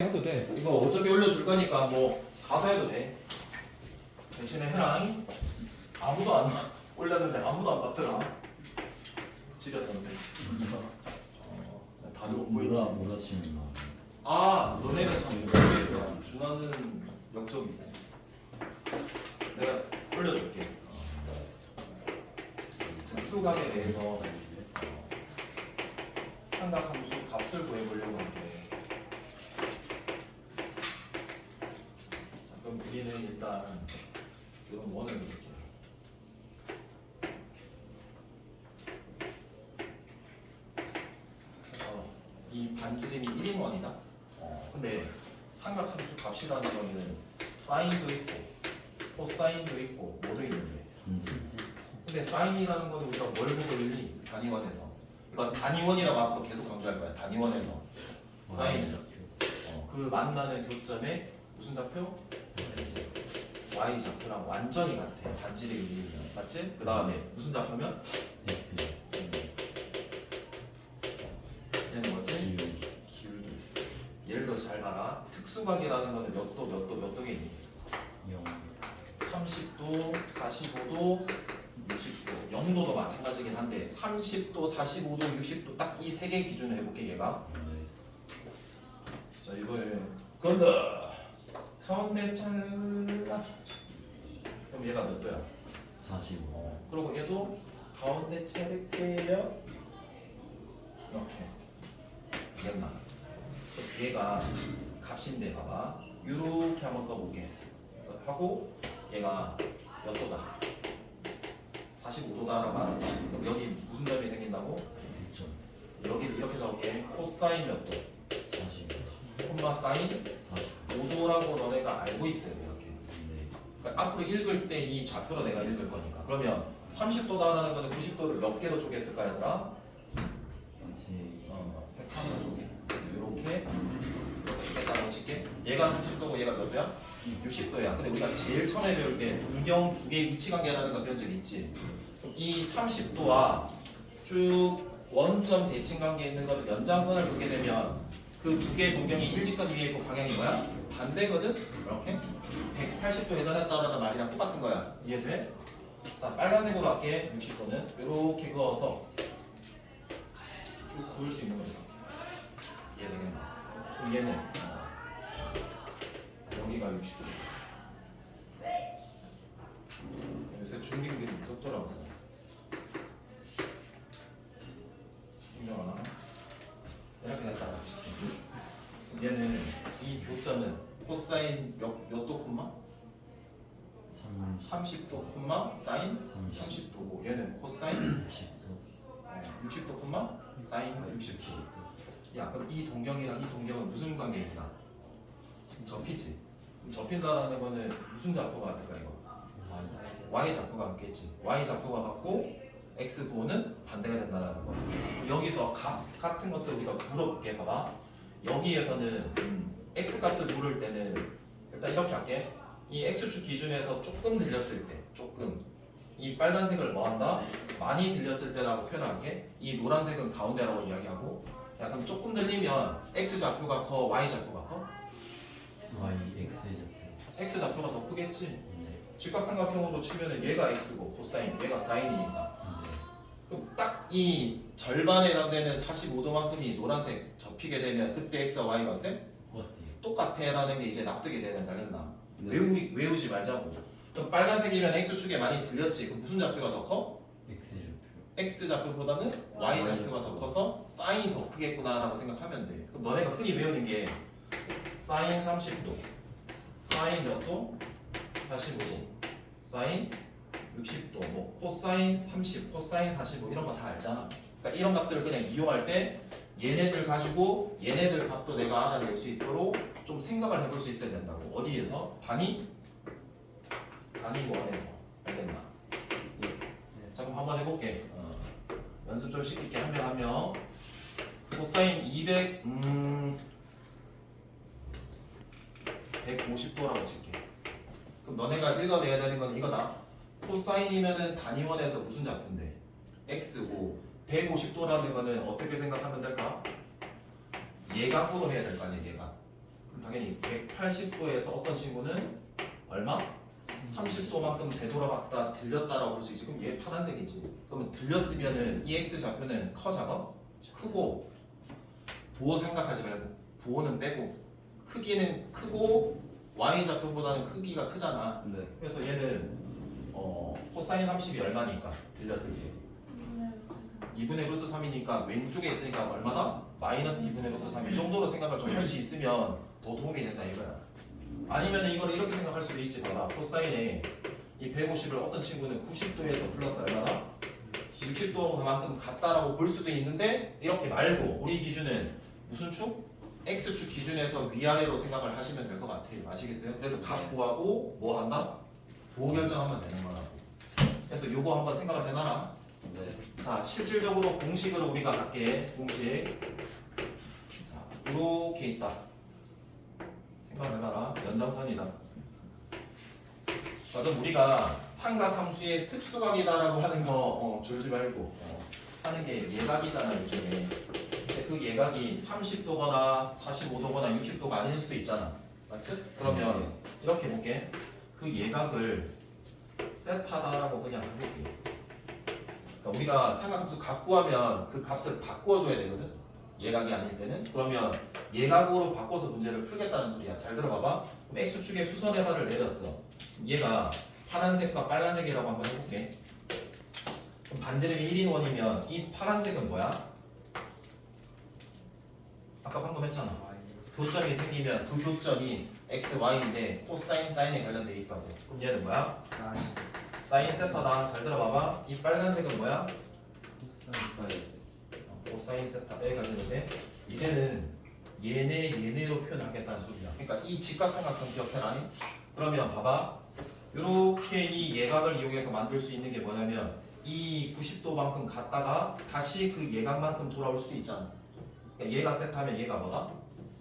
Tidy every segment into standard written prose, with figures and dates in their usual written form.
해도 돼. 이거 어차피 올려줄 거니까 뭐 가서 해도 돼. 대신에 해랑 아무도 안 올렸는데 아무도 안 봤더라. 지렸던데. 다들 보이지? 뭐라 치는 거. 아 너네는 참 역적이야. 준하는 역적이네. 내가 올려줄게. 특수각에 대해서 삼각함수 값을 구해보려고 하는데. 그럼 우리는 일단 이런 원을 이렇게 그래서 이 반지름이 1인 원이다. 근데 삼각함수 값이라는 거는 사인도 있고 코사인도 있고 뭐도 있는데 근데 사인이라는 거는 우리가 뭘 보고 일리? 단위원에서 이건 단위원이라고 앞으로 계속 강조할 거야. 단위원에서 사인 그 만나는 교점에 무슨 좌표? Y 좌표랑 완전히 같아. 반지름이 1이면 맞지? 그 다음에 무슨 좌표면? X. 얘는 뭐지? 기울기. 예를 들어서 잘 봐라. 특수각이라는 거는 몇 도에 있니? 0. 30도, 45도, 60도. 0도도 마찬가지긴 한데 30도, 45도, 60도 딱 이 세 개 기준으로 해볼게 얘가. 네. 자 이번에 건다. 가운데 잘라. 그럼 얘가 몇 도야? 45. 그리고 얘도 가운데 채를게요. 이렇게 됐나? 얘가 값인데 봐봐. 이렇게 한번 떠볼게. 그래서 하고 얘가 몇 도다? 45도다라고 하는 거야. 그럼 여기 무슨 점이 생긴다고? 6점. 여기를 이렇게 적을게. 코사인 몇 도? 40. 콤마 사인 40. 5도라고 너네가 알고 있어야 돼 이렇게. 네. 그러니까 앞으로 읽을 때 이 좌표로 내가 읽을 거니까. 그러면 30도다라는 거는 90도를 몇 개로 쪼갰을까 얘들아? 세 칸으로 쪼개. 이렇게 쪼갰다고 칠게. 얘가 30도고 얘가 몇 도야? 60도야. 근데 우리가 제일 처음에 배울 때 동경 두 개의 위치 관계라는 거 배운 적 있지? 이 30도와 쭉 원점 대칭 관계에 있는 거를 연장선을 긋게 되면 그 두 개의 동경이 일직선 위에 있고 방향이 뭐야? 반대거든? 이렇게 180도 회전했다라는 말이랑 똑같은 거야. 이해돼? 자 빨간색으로 할게. 60도는 이렇게 그어서 쭉 그을 수 있는 거죠. 이해되겠나? 그럼 얘는 여기가 60도. 요새 중딩들이 무섭더라고. 인정하나? 이렇게 됐다 같이. 얘는 이 교점은 코사인 몇 도 콤마? 30도 콤마 사인 30도고 얘는 코사인 60도. 60도 콤마 사인 60도. 야 그럼 이 동경이랑 이 동경은 무슨 관계인가? 접히지. 그럼 접힌다라는 거는 무슨 좌표가 같을까 이거? Y 좌표가 같겠지. Y 좌표가 같고 X 부호는 반대가 된다는 거. 여기서 같은 것들 우리가 물어볼게. 봐봐. 여기에서는 X 값을 물을 때는 일단 이렇게 할게. 이 X축 기준에서 조금 들렸을 때, 조금 이 빨간색을 뭐한다? 많이 들렸을 때라고 표현할게. 이 노란색은 가운데라고 이야기하고. 야 그럼 조금 들리면 X 좌표가 커, Y 좌표가 커? Y X 좌표. X 좌표가 더 크겠지. 네. 직각삼각형으로 치면은 얘가 X고 코사인, 얘가 사인이니까. 그럼 딱 이 절반에 해당되는 45도만큼이 노란색 접히게 되면 그때 X와 Y가 어때? 똑같아라는 게 이제 납득이 되는 알겠나? 네. 외우지 말자고. 그럼 빨간색이면 X축에 많이 들렸지. 그럼 무슨 좌표가 더 커? X 좌표. X 좌표보다는 Y 좌표가 더 커서 사인이 더 크겠구나라고 생각하면 돼. 그럼 너네가 흔히 배우는 게 사인 30도, 사인 몇 도? 45도, 사인 60도, 뭐 코사인 30, 코사인 45 이런 거 다 알잖아. 그러니까 이런 값들을 그냥 이용할 때 얘네들 가지고 얘네들 값도 내가 알아낼 수 있도록 좀 생각을 해볼 수 있어야 된다고. 어디에서? 단위원에서. 알겠나? 자 그럼 한번 해볼게. 연습 좀 시킬게. 한 명 한 명. 코사인 150도라고 칠게. 그럼 너네가 읽어내야 되는 건 이거다. 코사인이면은 단위원에서 무슨 좌표인데? X고 150도라는 거는 어떻게 생각하면 될까? 예각으로 해야 될 거 아니야, 예각. 당연히 180도에서 어떤 친구는 얼마? 30도만큼 되돌아갔다 들렸다라고 볼 수 있지. 그럼 얘 파란색이지. 그러면 들렸으면은 이 x 좌표는 커 작아? 크고 부호 생각하지 말고 부호는 빼고 크기는 크고 y 좌표보다는 크기가 크잖아. 네. 그래서 얘는 코사인 30이 얼마니까 들렸을 때 2분의 루트 3이니까 왼쪽에 있으니까 얼마다? 마이너스 2분의 루트 3. 이 정도로 생각을 좀 할 수 있으면 더 도움이 된다 이거야. 아니면 이걸 이렇게 생각할 수도 있지. 봐봐. 코사인에 이 150을 어떤 친구는 90도에서 플러스 얼마다? 60도만큼 같다라고 볼 수도 있는데 이렇게 말고 우리 기준은 무슨 축? X축 기준에서 위아래로 생각을 하시면 될 것 같아요. 아시겠어요? 그래서 각 구하고 뭐 한다? 부호 결정하면 되는 거라고. 그래서 요거 한번 생각을 해놔라. 네. 자, 실질적으로 공식으로 우리가 갈게. 공식. 자, 이렇게 있다. 생각해봐라. 연장선이다. 자, 그럼 우리가 삼각함수의 특수각이다라고 하는 거 졸지 말고 하는 게 예각이잖아 요즘에. 근데 그 예각이 30도거나 45도거나 60도가 아닐 수도 있잖아. 맞지? 그러면 이렇게 볼게. 그 예각을 세타다라고 그냥 해볼게. 그러니까 우리가 삼각함수 값 구하면 그 값을 바꿔줘야 되거든. 예각이 아닐 때는. 그러면 예각으로 바꿔서 문제를 풀겠다는 소리야. 잘 들어봐봐. 그럼 x축에 수선의 발을 내렸어. 얘가 파란색과 빨간색이라고 한번 해볼게. 그럼 반지름이 1인 원이면 이 파란색은 뭐야? 아까 방금 했잖아. 교점이 생기면 그 교점이 x, y인데 코사인, 사인에 관련돼 있다고. 그럼 얘는 뭐야? 사인 세타다. 잘 들어봐봐. 이 빨간색은 뭐야? 코사인 세타에 관련돼. 이제는 얘네로 표현하겠다는 소리야. 그러니까 이 직각삼각형 기억해라니? 그러면 봐봐. 이렇게 이 예각을 이용해서 만들 수 있는 게 뭐냐면 이 90도만큼 갔다가 다시 그 예각만큼 돌아올 수도 있잖아. 그러니까 얘가 세타면 얘가 뭐다?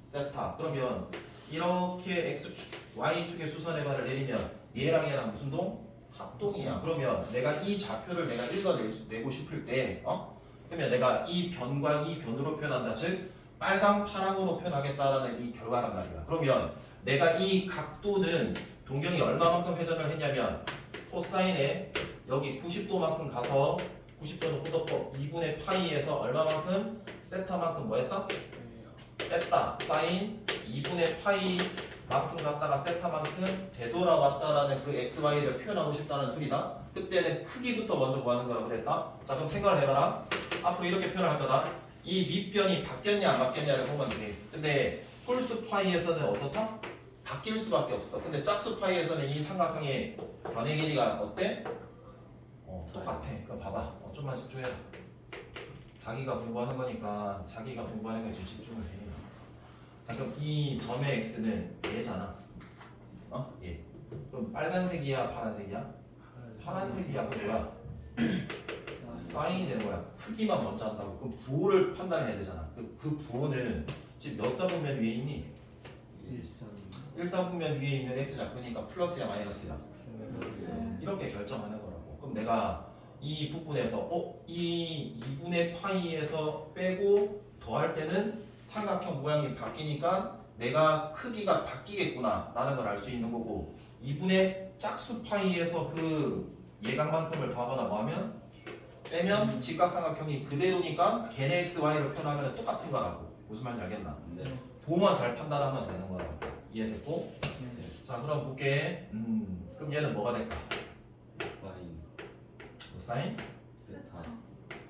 세타. 그러면 이렇게 x축, y축의 수선의 발을 내리면 얘랑 얘랑 무슨 동? 합동이야. 그러면 내가 이 좌표를 내가 읽어내고 싶을 때 그러면 내가 이 변과 이 변으로 표현한다. 즉 빨강 파랑으로 표현하겠다라는 이 결과란 말이야. 그러면 내가 이 각도는 동경이 얼마만큼 회전을 했냐면 코사인에 여기 90도만큼 가서 90도는 호도법 2분의 파이에서 얼마만큼? 세타만큼 뭐 했다? 뺐다. 사인 2분의 파이만큼 갔다가 세타만큼 되돌아왔다라는 그 xy를 표현하고 싶다는 소리다. 그때는 크기부터 먼저 구하는 거라고 그랬다. 자, 그럼 생각을 해봐라. 앞으로 이렇게 표현을 할 거다. 이 밑변이 바뀌었냐 안 바뀌었냐를 보면 돼. 근데 홀수 파이에서는 어떻다? 바뀔 수밖에 없어. 근데 짝수 파이에서는 이 삼각형의 변의 길이가 어때? 똑같아. 그럼 봐봐. 좀만 집중해라. 자기가 공부하는 거니까 자기가 공부하는 거에 좀 집중을 해. 자, 그럼 이 점의 x는 얘잖아. 얘. 그럼 빨간색이야, 파란색이야? 파란색이야. 그럼 뭐야? 사인이 되는 거야. 크기만 먼저 한다고. 그럼 부호를 판단해야 되잖아. 그 부호는 지금 몇 사분면 위에 있니? 1사분면 위에 있는 x 좌표니까 플러스야 마이너스야? 이렇게 결정하는 거라고. 그럼 내가 이 부분에서 이 2분의 파이에서 빼고 더할 때는 삼각형 모양이 바뀌니까 내가 크기가 바뀌겠구나 라는 걸 알 수 있는 거고 2분의 짝수 파이에서 그 예각만큼을 더하거나 뭐하면 빼면 직각삼각형이 그대로니까 걔네 x, y를 표현하면 똑같은 거라고. 무슨 말인지 알겠나? 네. 보호만 잘 판단하면 되는 거라고. 이해됐고? 자, 그럼 볼게. 그럼 얘는 뭐가 될까? 파인. 코사인? 세타.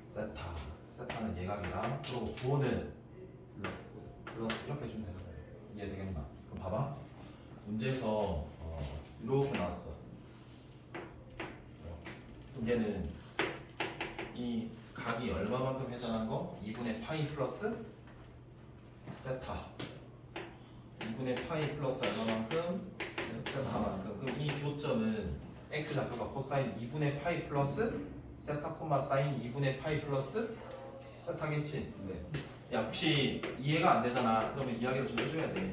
세타. 세타는 예각이다. 그리고 부호는 플러스 이렇게 주면 되는 거예요. 이해되겠나? 그럼 봐봐. 문제에서 이렇게 나왔어. 그럼 얘는 이 각이 얼마만큼 회전한 거? 2분의 파이 플러스 세타. 2분의 파이 플러스 얼마만큼? 세타만큼. 그럼 이 교점은 x 좌표가 코사인 2분의 파이 플러스 세타 콤마 사인 2분의 파이 플러스 세타겠지? 네. 야, 혹시 이해가 안 되잖아. 그러면 이야기를 좀 해줘야 돼.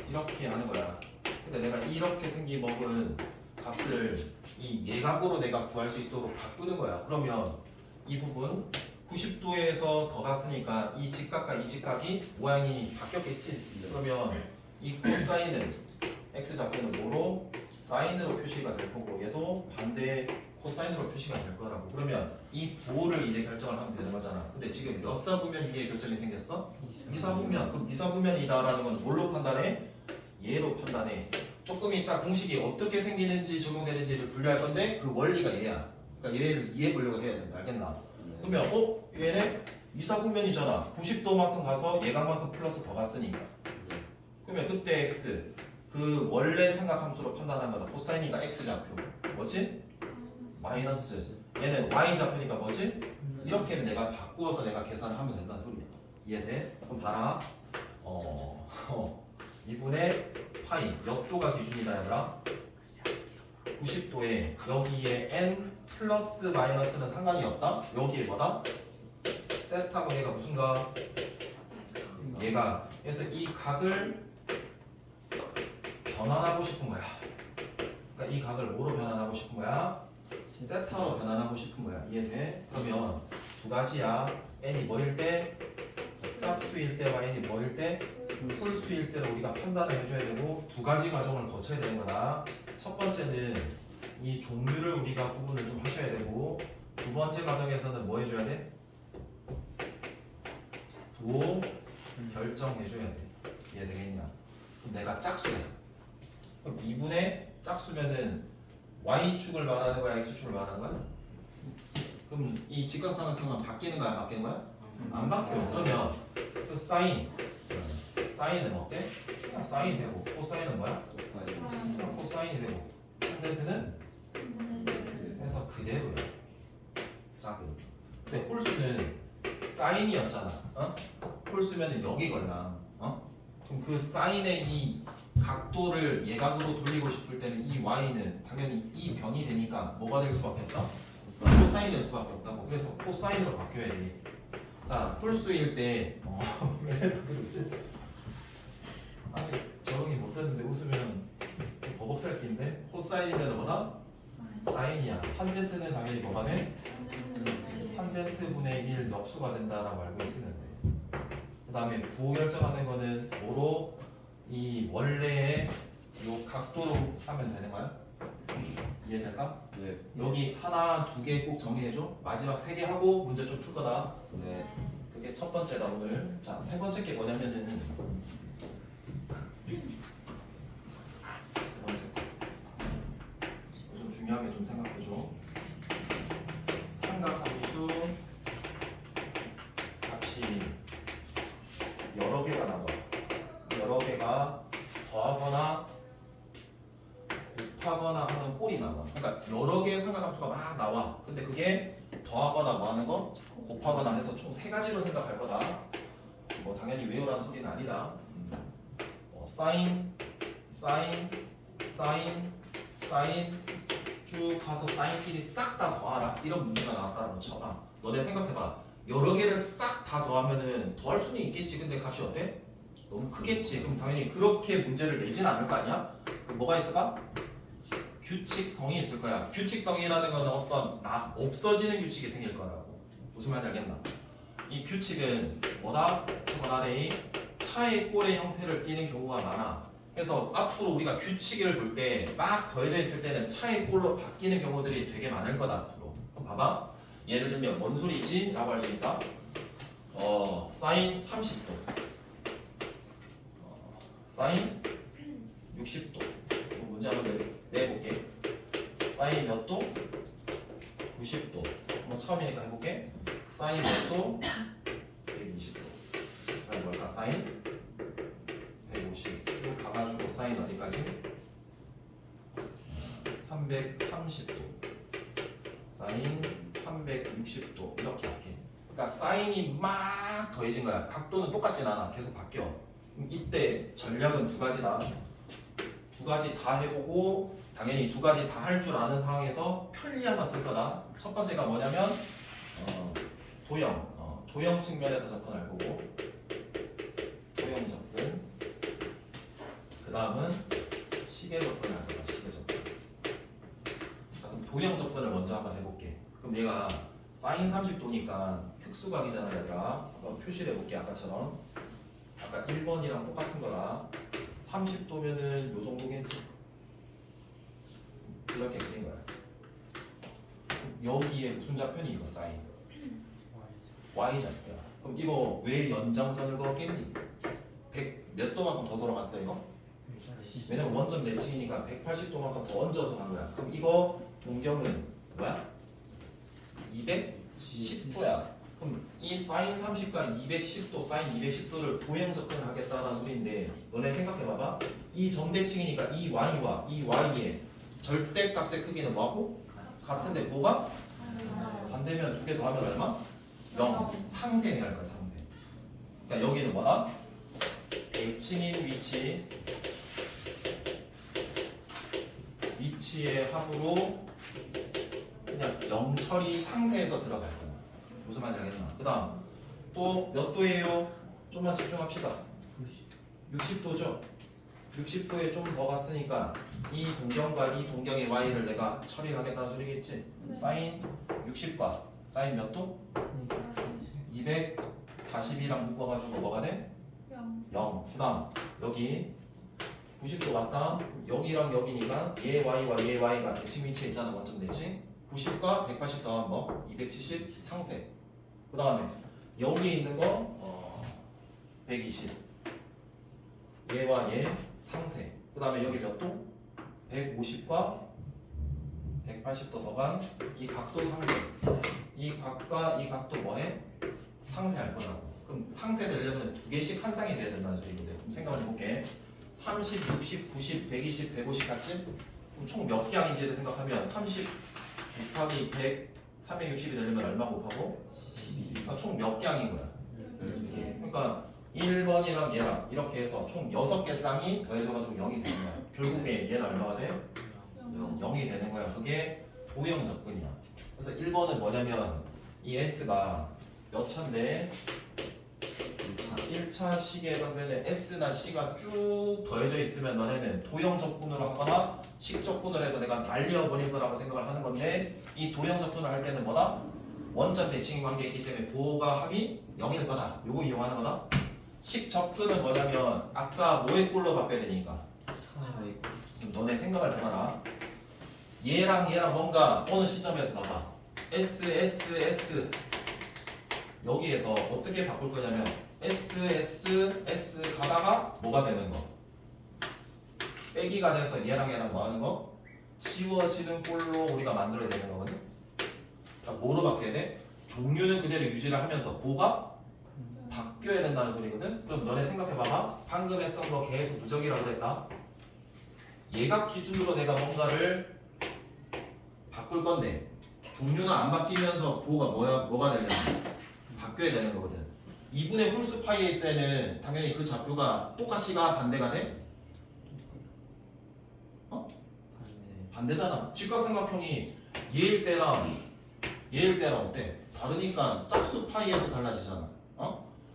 이렇게 하는 거야. 근데 내가 이렇게 생긴 먹은 값을 이 예각으로 내가 구할 수 있도록 바꾸는 거야. 그러면 이 부분 90도에서 더 갔으니까 이 직각과 이 직각이 모양이 바뀌었겠지? 네. 그러면 이 코사인은 x 좌표는 뭐로? 사인으로 표시가 될 거고 얘도 반대 코사인으로 표시가 될 거라고. 그러면 이 부호를 이제 결정을 하면 되는 거잖아. 근데 지금 몇 사분면 위에 결정이 생겼어? 미사분면. 그럼 미사분면이다라는 건 뭘로 판단해? 얘로 판단해. 조금 이따 공식이 어떻게 생기는지 적용되는지를 분류할 건데 그 원리가 얘야. 그러니까 얘를 이해해 보려고 해야 된다. 알겠나? 그러면 얘네 미사분면이잖아. 90도만큼 가서 예각만큼 플러스 더 갔으니까. 그러면 그때 x 그 원래 삼각함수로 판단한 거다. 코사인이니까 x 좌표. 뭐지? 마이너스. 얘는 y 좌표니까 뭐지? 이렇게 내가 바꾸어서 내가 계산을 하면 된다는 소리야. 이해돼? 그럼 봐라. 2분의 파이 역도가 기준이다 얘들아. 90도에 여기에 n 플러스 마이너스는 상관이 없다. 여기에 뭐다? 세타고 얘가 무슨 각? 얘가. 그래서 이 각을 변환하고 싶은 거야. 그러니까 이 각을 뭐로 변환하고 싶은 거야? 세타로 변환하고 싶은 거야. 이해돼? 그러면 두 가지야. n이 뭐일 때? 짝수일 때와 n이 뭐일 때? 홀수일 때로 우리가 판단을 해줘야 되고 두 가지 과정을 거쳐야 되는 거다. 첫 번째는 이 종류를 우리가 구분을 좀 하셔야 되고 두 번째 과정에서는 뭐 해줘야 돼? 부호 결정해줘야 돼. 이해되겠냐? 그럼 내가 짝수야. 그럼 2분의 짝수면은 y축을 말하는 거야? x축을 말하는 거야? 그럼 이 직각삼각형은 바뀌는 거야? 안 바뀌는 거야? 안 바뀌어. 그러면 그 사인은 어때? 그냥 사인 되고 코사인은 뭐야? 그냥 코사인이 되고 탄젠트는 그래서 그대로야. 작은. 근데 홀수는 사인이었잖아. 홀수면은 여기 걸라. 그럼 그 사인의 이 각도를 예각으로 돌리고 싶을 때는 이 y는 당연히 이 변이 되니까 뭐가 될 수밖에 없다? 코사인이 될 수밖에 없다고. 그래서 코사인으로 바뀌어야 돼. 자, 홀수일 때 왜 그러지? 아직 적응이 못 됐는데 웃으면 버벅할 낀데 코사인이면 뭐다? 사인이야. 탄젠트는 당연히 뭐가 돼? 탄젠트 분의 1 역수가 된다라고 알고 있으면 돼. 그 다음에 부호 결정하는 거는 뭐로? 이 원래의 요 각도로 하면 되는 거야? 이해될까? 네. 여기 하나, 두 개 꼭 정리해줘. 마지막 세 개 하고 문제 좀 풀 거다. 네. 그게 첫 번째다 오늘. 자, 세 번째 게 뭐냐면은 세 번째 거. 좀 중요하게 좀 생각해줘. 삼각함수 값이 여러 개가 나와. 여러 개가 더하거나 곱하거나 하는 꼴이 나와. 그러니까 여러 개의 삼각함수가 막 나와. 근데 그게 더하거나 뭐 하는 거? 곱하거나 해서 총 세 가지로 생각할 거다. 뭐 당연히 외우라는 소리는 아니다. 사인, 사인, 사인, 사인 쭉 가서 사인끼리 싹 다 더하라. 이런 문제가 나왔다라고 쳐봐. 너네 생각해봐. 여러 개를 싹 다 더하면은 더할 수는 있겠지. 근데 값이 어때? 너무 크겠지. 그럼 당연히 그렇게 문제를 내진 않을 거 아니야? 그럼 뭐가 있을까? 규칙성이 있을 거야. 규칙성이라는 거는 어떤 없어지는 규칙이 생길 거라고. 무슨 말인지 알겠나? 이 규칙은 뭐다? 저번 아래의 차의 꼴의 형태를 띠는 경우가 많아. 그래서 앞으로 우리가 규칙을 볼 때 막 더해져 있을 때는 차의 꼴로 바뀌는 경우들이 되게 많을 거다 앞으로. 그럼 봐봐. 예를 들면 뭔 소리지? 라고 할 수 있다. 사인 30도, 사인 60도. 문제 한번 내볼게. 사인 몇 도? 90도. 한번 처음이니까 해볼게. 사인 몇 도? 120도. 그럼 뭘까? 사인 150. 쭉 가가지고 사인 어디까지? 330도. 사인 360도. 이렇게 할게. 그러니까 사인이 막 더해진 거야. 각도는 똑같진 않아. 계속 바뀌어. 이때 전략은 두 가지다. 두 가지 다 해보고 당연히 두 가지 다 할 줄 아는 상황에서 편리한 거 쓸 거다. 첫 번째가 뭐냐면 도형 측면에서 접근할 거고, 도형 접근. 그 다음은 시계 접근할 거다. 시계 접근. 자, 그럼 도형 접근을 먼저 한번 해볼게. 그럼 얘가 사인 30도니까 특수각이잖아 얘들아. 한번 표시를 해볼게. 아까처럼 아까 1번이랑 똑같은 거라 30도면은 요 정도겠지. 이렇게 그린 거야. 여기에 무슨 좌표니 이거 사인? Y좌표야. 그럼 이거 왜 연장선을 그었겠니? 100 몇 도만큼 더 돌아갔어 이거? 왜냐면 원점 내칭이니까 180도만큼 더 얹어서 간 거야. 그럼 이거 동경은 뭐야? 210도야. 그럼 이 사인 30과 210도, 사인 210도를 도형 접근을 하겠다는 소리인데 너네 생각해봐봐. 이 점대칭이니까 이 y와 이 y의 절대값의 크기는 뭐하고? 같은데 뭐가? 반대면 두 개 더하면 얼마? 0. 상쇄해야 할 거야 상쇄. 그러니까 여기는 뭐다? 대칭인 위치의 합으로 그냥 0 처리 상쇄해서 들어갈 거야. 무슨 말인지 알겠나? 그 다음 또 몇 도예요? 좀만 집중합시다. 60도죠? 60도에 좀 더 갔으니까 이 동경과 이 동경의 y를 내가 처리를 하겠다는 소리겠지? 네. 사인 60과 사인 몇 도? 240이랑 묶어가지고 뭐가 돼? 0. 그 다음 여기 90도 맞다. 여기랑 여기니까 얘 y와 얘 y가 대칭 위치에 있잖아. 원점 대칭. 90과 180 더하면 뭐? 270 상쇄. 그 다음에 여기 있는 거 120 얘와 얘 상쇄. 그 다음에 여기 몇 도? 150과 180도 더간 이 각도 상쇄. 이 각과 이 각도 뭐해? 상쇄할 거라고. 그럼 상쇄되려면 두 개씩 한 쌍이 돼야 된다는 소리거든. 그럼 생각을 해볼게. 30, 60, 90, 120, 150 같지? 그럼 총 몇 개항인지를 생각하면 30 곱하기 100, 360이 되려면 얼마 곱하고? 그러니까 총 몇 개항인 거야? 그러니까 1번이랑 얘랑 이렇게 해서 총 6개 쌍이 더해져가지고 0이 되는 거야. 결국에 얘는 얼마가 돼? 0이 되는 거야. 그게 도형 접근이야. 그래서 1번은 뭐냐면 이 S가 몇 차인데 1차 시계에 가면 S나 C가 쭉 더해져 있으면 너네는 도형 접근으로 하거나 식 접근을 해서 내가 날려버릴 거라고 생각을 하는 건데 이 도형 접근을 할 때는 뭐다? 원점 대칭 관계에 있기 때문에 부호가 합이 0일 거다. 요거 이용하는 거다. 식 접근은 뭐냐면 아까 뭐의 꼴로 바꿔야 되니까 그럼 너네 생각을 해봐라. 얘랑 얘랑 뭔가 어느 시점에서 봐봐. S 여기에서 어떻게 바꿀 거냐면 S 가다가 뭐가 되는 거? 빼기가 돼서 얘랑 얘랑 뭐 하는 거? 지워지는 꼴로 우리가 만들어야 되는 거거든. 그러니까 뭐로 바뀌어야 돼? 종류는 그대로 유지를 하면서 부호가 바뀌어야 된다는 소리거든. 그럼 너네 생각해봐봐. 방금 했던 거 계속 누적이라고 그랬다. 얘가 기준으로 내가 뭔가를 바꿀 건데 종류는 안 바뀌면서 부호가 뭐가 되냐? 바뀌어야 되는 거거든. 2분의 홀수 파이일 때는 당연히 그 좌표가 똑같이가 반대가 돼? 반대잖아. 직각삼각형이 얘일 때랑 어때? 다르니까 짝수 파이에서 달라지잖아.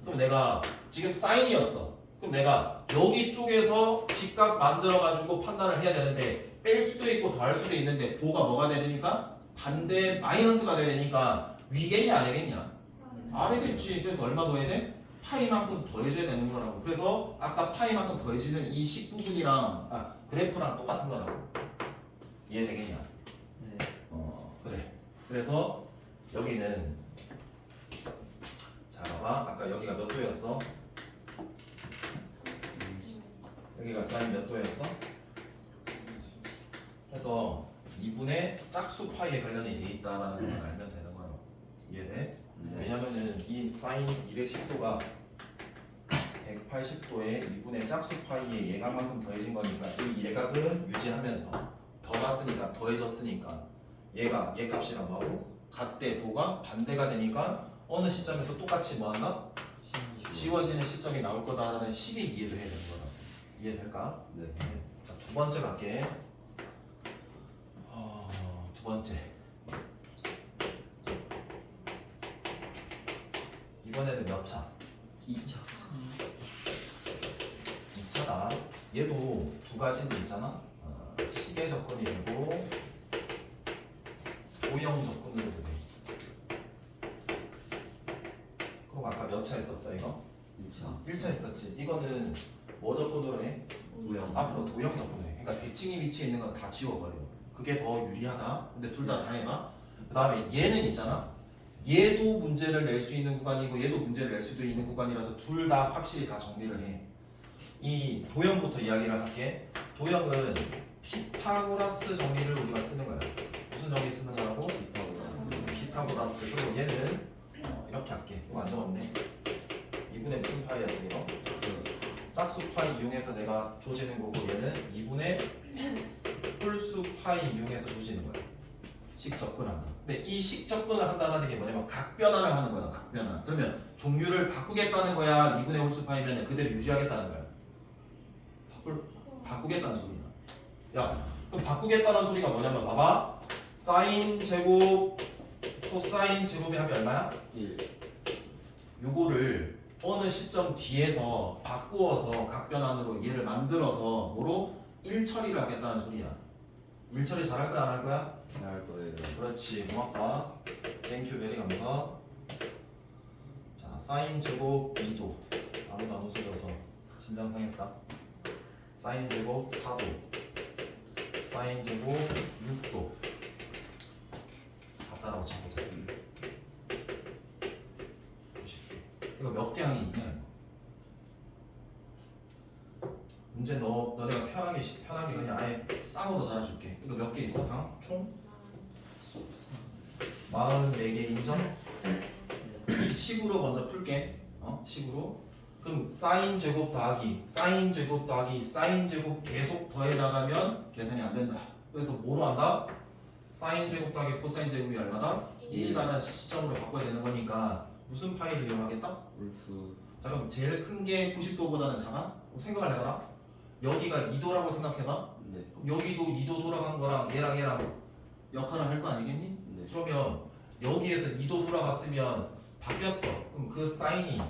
그럼 내가 지금 사인이었어. 그럼 내가 여기 쪽에서 직각 만들어가지고 판단을 해야 되는데 뺄 수도 있고 더할 수도 있는데 부호가 뭐가 돼야 되니까? 반대 마이너스가 돼야 되니까 위겠냐 아래겠냐? 아래겠지. 그래서 얼마 더해야 돼? 파이만큼 더해줘야 되는 거라고. 그래서 아까 파이만큼 더해지는 이 식 부분이랑 그래프랑 똑같은 거라고. 이해되겠냐? 네. 그래. 그래서 여기는 자 봐봐. 아까 여기가 몇 도였어? 여기가 사인 몇 도였어? 그래서 2분의 짝수 파이에 관련이 돼 있다라는 걸 알면 되는 거야. 이해돼? 왜냐면은 이 사인 210도가 180도에 2분의 짝수 파이에 예각만큼 더해진 거니까 이 예각은 유지하면서 더 갔으니까 더해졌으니까 얘가 얘 값이랑 뭐하고 같대. 부호가 반대가 되니까 어느 시점에서 똑같이 뭐한다? 지워지는 시점이 나올 거다라는 식의 이해도 해야 되는 거다. 이해될까? 네. 자, 두 번째 갈게. 두 번째. 이번에는 몇 차? 2차. 2차다. 얘도 두 가지는 있잖아. 시계 접근이 되고 도형 접근으로도 돼. 그럼 아까 몇 차 했었어 이거? 2차 1차 했었지. 이거는 뭐 접근으로 해? 도형 앞으로 도형 접근을 해. 그러니까 대칭이 위치해 있는 건 다 지워버려. 그게 더 유리하다. 근데 둘 다 해봐. 그 다음에 얘는 있잖아. 얘도 문제를 낼 수 있는 구간이고 얘도 문제를 낼 수도 있는 구간이라서 둘 다 확실히 다 정리를 해. 이 도형부터 이야기를 할게. 도형은 피타고라스 정리를 우리가 쓰는 거야. 무슨 정리 쓰는 거라고? 피타고라스. 그리고 얘는 이렇게 할게. 이거 완전 없네. 2분의 무슨 파이였어 이거? 짝수 파이 이용해서 내가 조지는 거고 얘는 2분의 홀수 파이 이용해서 조지는 거야. 식 접근한다. 근데 이 식 접근을 한다는 게 뭐냐면 각변환을 하는 거야. 각변환. 그러면 종류를 바꾸겠다는 거야. 2분의 홀수 파이면 그대로 유지하겠다는 거야. 바꾸겠다는 소리야. 야, 그럼 바꾸겠다는 소리가 뭐냐면 봐봐. 사인 제곱 코사인 제곱이 합이 얼마야? 1 요거를 어느 시점 뒤에서 바꾸어서 각변환으로 얘를 만들어서 뭐로? 1 처리를 하겠다는 소리야. 1 처리 잘할 거야 안 할 거야? 할 거예요. 그렇지, 고맙다. 땡큐 베리 감사. 자, 사인 제곱 2도 아무도 안 웃어줘서 심장 상했다. 사인 제곱 4도 사인 제곱 6도 다 따라고 쳐보자. 90개. 이거 몇 개 항이 있냐 이거? 문제 너네가 편하게 그냥 아예 쌍으로 달아줄게. 이거 몇 개 있어? 방? 총? 44개 인정? 식으로 먼저 풀게. 식으로. 그럼 사인 제곱 더하기 사인 제곱 더하기 사인 제곱 계속 더해 나가면 계산이 안 된다. 그래서 뭐로 한다? 사인 제곱 더하기 코사인 제곱이 얼마다? 1이라는 시점으로 바꿔야 되는 거니까 무슨 파이를 이용하겠다? 홀수 자, 그럼 제일 큰 게 90도보다는 작아? 생각을 해봐라. 여기가 2도라고 생각해봐. 네. 그럼 여기도 2도 돌아간 거랑 얘랑 역할을 할 거 아니겠니? 네. 그러면 여기에서 2도 돌아갔으면 바뀌었어. 그럼 그 사인이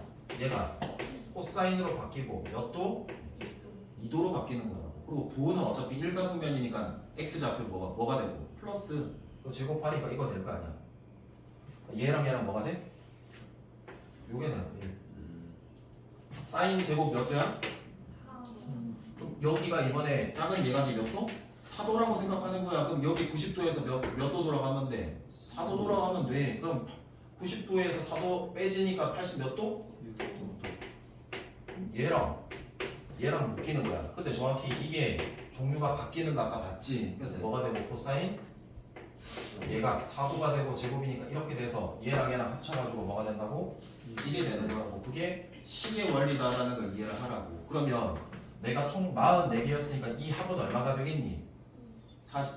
얘가 코사인으로 바뀌고 몇 도? 2도로 바뀌는 거라고. 그리고 부호는 어차피 1사분면이니까 x좌표 뭐가 되고 플러스 이거 제곱하니까 이거 될 거 아니야. 얘랑 뭐가 돼? 요게 되는 거야. 사인 제곱 몇 도야? 그럼 여기가 이번에 작은 예각이 몇 도? 4도라고 생각하는 거야. 그럼 여기 90도에서 몇 도 돌아가면 돼? 4도 돌아가면 돼. 그럼 90도에서 4도 빼지니까 80 몇 도? 6도. 얘랑 묶이는 거야. 근데 정확히 이게 종류가 바뀌는 거 아까 봤지? 그래서 뭐가 되고 코사인? 얘가 4도가 되고 제곱이니까 이렇게 돼서 얘랑 합쳐가지고 뭐가 된다고? 1이 되는 거라고. 그게 식의 원리다라는 걸 이해를 하라고. 그러면 내가 총 44개였으니까 이 합은 얼마가 되겠니? 40.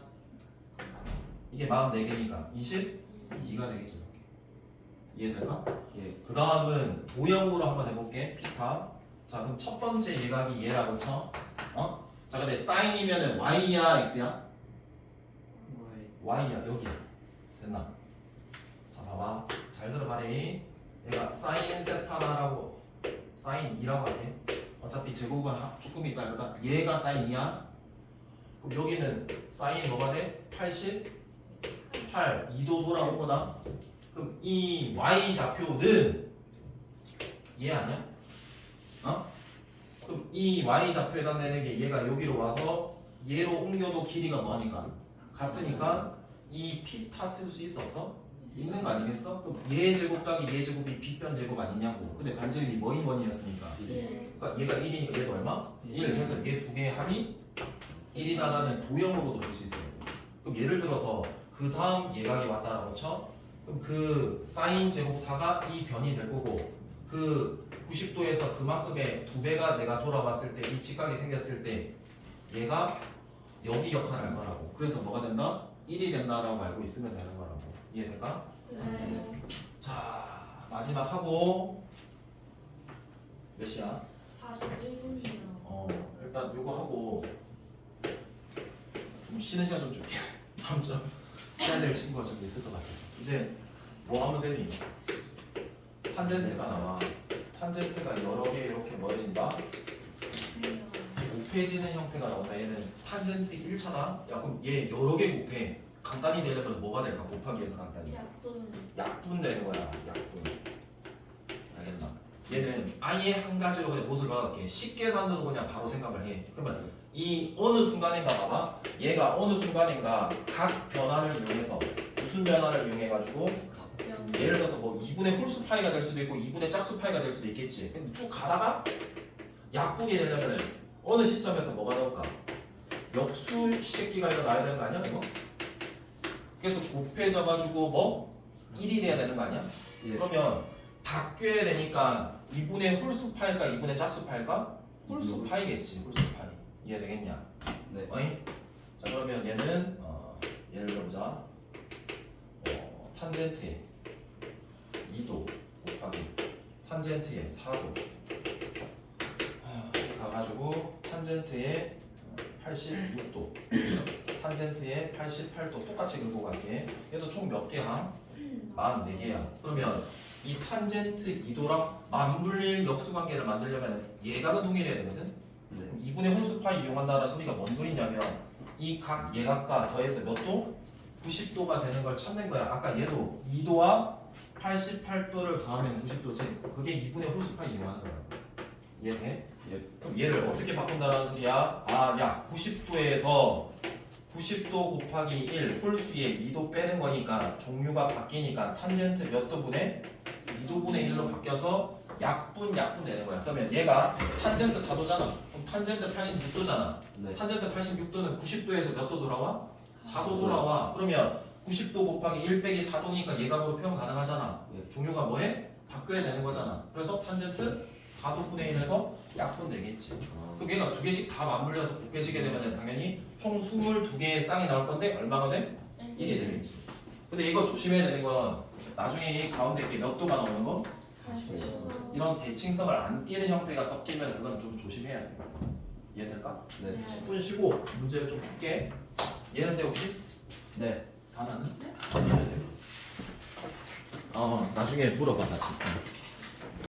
이게 44개니까 22가 되겠지. 이렇게. 이해될까? 예. 그 다음은 도형으로 한번 해볼게. 피타. 자, 그럼 첫 번째 예각이 얘라고 쳐. 자, 근데 사인이면은 y야 x야? y야. 여기야. 됐나? 자, 봐봐. 잘 들어봐래. 얘가 사인 세타나라고 사인 2라고 할게. 어차피 제곱은 조금 있다. 그러니까 얘가 사인 2야. 그럼 여기는 사인 뭐가 돼? 88 2도 돌아온 거다. 그럼 이 y 좌표는 얘 아니야? 그럼 이 y 좌표에 해당되는 게 얘가 여기로 와서 얘로 옮겨도 길이가 뭐하니까? 같으니까 이 피타 쓸 수 있어 없어? 있는 거 아니겠어? 그럼 얘 제곱 더하기 얘 제곱이 빗변 제곱 아니냐고. 근데 반지름이 뭐인 원이었으니까. 그러니까 얘가 1이니까 얘도 얼마? 1. 그래서 얘 두 개의 합이 1이다라는 도형으로도 볼 수 있어요. 그럼 예를 들어서 그 다음 예각이 왔다라고 쳐. 그럼 그 사인 제곱 4가 이 변이 될 거고 그 90도에서 그만큼의 2배가 내가 돌아왔을 때 이 직각이 생겼을 때 얘가 여기 역할을 할 거라고. 그래서 뭐가 된다? 1이 된다라고 알고 있으면 되는 거라고. 이해될까? 네. 자, 마지막 하고 몇 시야? 41분이요. 일단 요거 하고 좀 쉬는 시간 좀 줄게. 다음 주 해야 될 친구가 좀 있을 것 같아. 이제 뭐 하면 되니? 탄젠트가 나와. 탄젠트가 여러 개 이렇게 멀어진다. 곱해지는 형태가 나온다. 얘는 탄젠트 1차다. 야, 그럼 얘 여러 개 곱해. 간단히 되려면 뭐가 될까? 곱하기 해서 간단히. 약분. 약분 되는 거야. 약분. 알겠나? 얘는 아예 한 가지로 그냥 못을 박을게. 식계산으로 그냥 바로 생각을 해. 그러면 이 어느 순간인가 봐봐. 얘가 어느 순간인가 각 변화를 이용해서 무슨 변화를 이용해 가지고 예를 들어서 뭐 2분의 홀수 파이가 될 수도 있고 2분의 짝수 파이가 될 수도 있겠지. 근데 쭉 가다가 약분이 되려면 어느 시점에서 뭐가 나올까? 역수 새끼가 일어나야 되는 거 아니야 이거? 그래서 곱해져 가지고 뭐 1이 돼야 되는 거 아니야? 예. 그러면 바뀌어야 되니까 2분의 홀수 파일까 2분의 짝수 파일까? 홀수 파이겠지. 홀수 파이. 이해되겠냐? 네. 어이? 자 그러면 얘는 예를 들어보자. 탄젠트에 2도 곱하기 탄젠트에 4도 가가지고 탄젠트에 86도 탄젠트에 88도 똑같이 긁고 갈게. 얘도 총 몇 개야? 44개야. 그러면 이 탄젠트 2도랑 맞물릴 역수관계를 만들려면 얘가 동일해야 되거든? 네. 2분의 홀수파이 이용한다는 소리가 뭔 소리냐면 이 각 예각과 더해서 몇 도? 90도가 되는 걸 찾는 거야. 아까 얘도 2도와 88도를 더하면 90도지. 그게 2분의 홀수파이 이용하는 거야. 이해돼? 예. 그럼 얘를 어떻게 바꾼다는 소리야? 아, 야 90도에서 90도 곱하기 1 홀수에 2도 빼는 거니까 종류가 바뀌니까 탄젠트 몇 도분의 2도분의 1로 바뀌어서 약분 되는 거야. 그러면 얘가 탄젠트 4도잖아. 그럼 탄젠트 86도잖아. 네. 탄젠트 86도는 90도에서 몇 도 돌아와? 4도 돌아와. 그러면 90도 곱하기 1 빼기 4도니까 얘값으로 표현 가능하잖아. 예. 종류가 뭐해? 바뀌어야 되는 거잖아. 그래서 탄젠트 4도분의 1에서 약분 되겠지. 아, 그럼 얘가 두 개씩 다 맞물려서 곱해지게 되면 당연히 총 22개의 쌍이 나올 건데 얼마가 돼? 1이 되겠지. 근데 이거 조심해야 되는 건 나중에 이 가운데 게 몇 도가 나오는 거? 이런 대칭성을 안 띄는 형태가 섞이면 그건 좀 조심해야 돼. 이해될까? 네. 10분 쉬고 문제를 좀 풀게. 얘는데 혹시? 네. 하나는? 나중에 물어봐 다시.